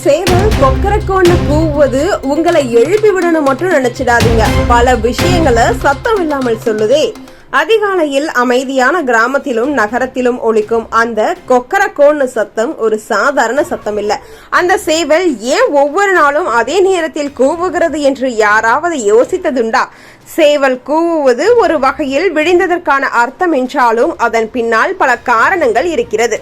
சேவல் கொக்கரக்கோன்னு கூவுவது உங்களை எழுப்பி விடணும் மட்டும் நினைச்சிடாதீங்க. பல விஷயங்களை சத்தம் இல்லாமல் சொல்லுதே. அதிகாலையில் அமைதியான கிராமத்திலும் நகரத்திலும் ஒலிக்கும் அந்த கொக்கரக்கோன்னு சத்தம் ஒரு சாதாரண சத்தம் இல்ல. அந்த சேவல் ஏன் ஒவ்வொரு நாளும் அதே நேரத்தில் கூவுகிறது என்று யாராவது யோசித்ததுண்டா? சேவல் கூவுவது ஒரு வகையில் விழிந்ததற்கான அர்த்தம் என்றாலும் அதன் பின்னால் பல காரணங்கள் இருக்கிறது.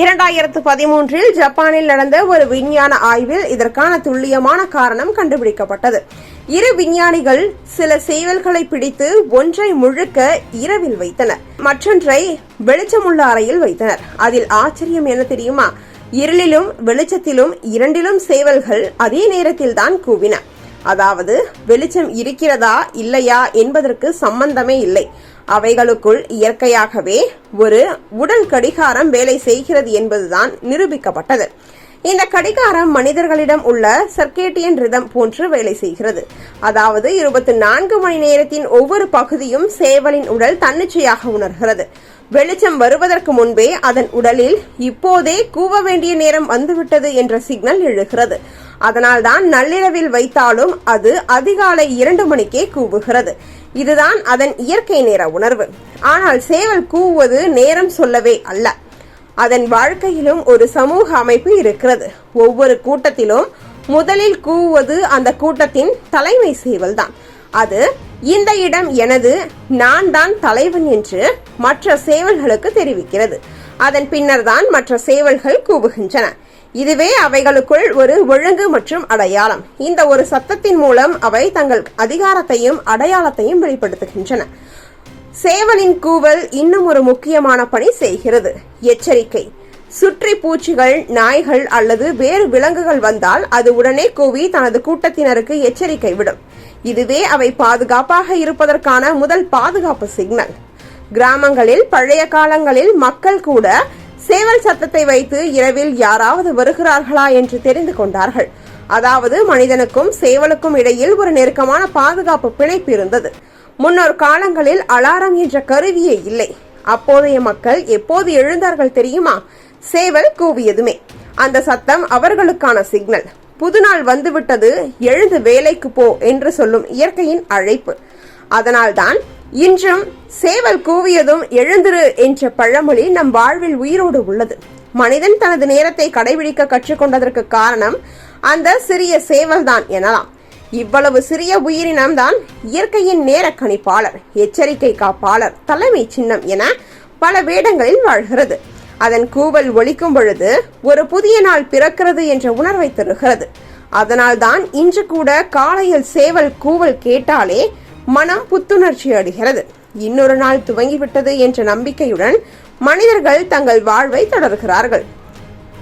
2013 ஜப்பானில் நடந்த ஒரு விஞ்ஞான ஆய்வில் இதற்கான துல்லியமான காரணம் கண்டுபிடிக்கப்பட்டது. இரு விஞ்ஞானிகள் சில சேவல்களை பிடித்து ஒன்றை முழுக்க இரவில் வைத்தனர், மற்றொன்றை வெளிச்சமுள்ள அறையில் வைத்தனர். அதில் ஆச்சரியம் என்ன தெரியுமா? இருளிலும் வெளிச்சத்திலும் இரண்டிலும் சேவல்கள் அதே நேரத்தில் தான் கூவின. அதாவது வெளிச்சம் இருக்கிறதா இல்லையா என்பதற்கு சம்பந்தமே இல்லை. அவைகளுக்குள் இயற்கையாகவே ஒரு உடல் கடிகாரம் வேலை செய்கிறது என்பதுதான் நிரூபிக்கப்பட்டது. இந்த கடிகாரம் மனிதர்களிடம் உள்ள சர்க்கேடியன் ரிதம் போன்று வேலை செய்கிறது. அதாவது 24 மணி நேரத்தின் ஒவ்வொரு பகுதியும் சேவலின் உடல் தன்னிச்சையாக உணர்கிறது. வெளிச்சம் வருவதற்கு முன்பே அதன் உடலில் இப்போதே கூவ வேண்டிய நேரம் வந்துவிட்டது என்ற சிக்னல் எழுகிறது. அதனால்தான் நள்ளிரவில் வைத்தாலும் அது அதிகாலை 2 மணிக்கே கூவுகிறது. இதுதான் அதன் இயற்கை நேர உணர்வு. ஆனால் சேவல் கூவுவது நேரம் சொல்லவே அல்ல. அதன் வாழ்க்கையிலும் ஒரு சமூக அமைப்பு இருக்கிறது. ஒவ்வொரு கூட்டத்திலும் முதலில் கூவுவது அந்த கூட்டத்தின் தலைமை சேவல் தான். அது இந்த இடம் எனது, நான் தான் தலைவன் என்று மற்ற சேவல்களுக்கு தெரிவிக்கிறது. அதன் பின்னர் தான் மற்ற சேவல்கள் கூவுகின்றன. இதுவே அவைகளுக்குள் ஒரு ஒழுங்கு மற்றும் அடையாளம். இந்த ஒரு சத்தத்தின் மூலம் அவை தங்கள் அதிகாரத்தையும் அடையாளத்தையும் வெளிப்படுத்துகின்றன. சேவலின் கூவல் இன்னும் ஒரு முக்கியமான பணி செய்கிறது. எச்சரிக்கை. சுற்றி பூச்சிகள், நாய்கள் அல்லது வேறு விலங்குகள் வந்தால் அது உடனே கூவி தனது கூட்டத்தினருக்கு எச்சரிக்கை விடும். இதுவே அவை பாதுகாப்பாக இருப்பதற்கான முதல் பாதுகாப்பு சிக்னல். கிராமங்களில் பழைய காலங்களில் மக்கள் கூட சேவல் சத்தத்தை வைத்து இரவில் யாராவது வருகிறார்களா என்று தெரிந்து கொண்டார்கள். அதாவது மனிதனுக்கும் சேவலுக்கும் இடையில் ஒரு நெருக்கமான பாதுகாப்பு பிணைப்பு இருந்தது. முன்னொரு காலங்களில் அலாரம் என்ற கருவியே இல்லை. அப்போதைய மக்கள் எப்போது எழுந்தார்கள் தெரியுமா? சேவல் கூவியதுமே. அந்த சத்தம் அவர்களுக்கான சிக்னல். புதுநாள் வந்துவிட்டது, எழுந்து வேலைக்கு போ என்று சொல்லும் இயற்கையின் அழைப்பு. அதனால்தான் இன்றும் சேவல் கூவியதும் எழுந்திரு என்ற பழமொழி நம் வாழ்வில் உயிரோடு உள்ளது. மனிதன் தனது நேரத்தை கடைபிடிக்க கற்றுக்கொண்டதற்கு காரணம் அந்த சிறிய சேவல் தான் எனலாம். இவ்வளவு சிறிய உயிரினம் தான் இயற்கையின் நேர கணிப்பாளர், எச்சரிக்கை காப்பாளர், தலைமை சின்னம் என பல வேடங்களில் வாழ்கிறது. அதன் கூவல் ஒலிக்கும் பொழுது ஒரு புதிய நாள் பிறக்கிறது என்ற உணர்வை தருகிறது. அதனால்தான் இன்று கூட காலையில் சேவல் கூவல் கேட்டாலே மனம் புத்துணர்ச்சி அடைகிறது. இன்னொரு நாள் துவங்கிவிட்டது என்ற நம்பிக்கையுடன் மனிதர்கள் தங்கள் வாழ்வை தொடர்கிறார்கள்.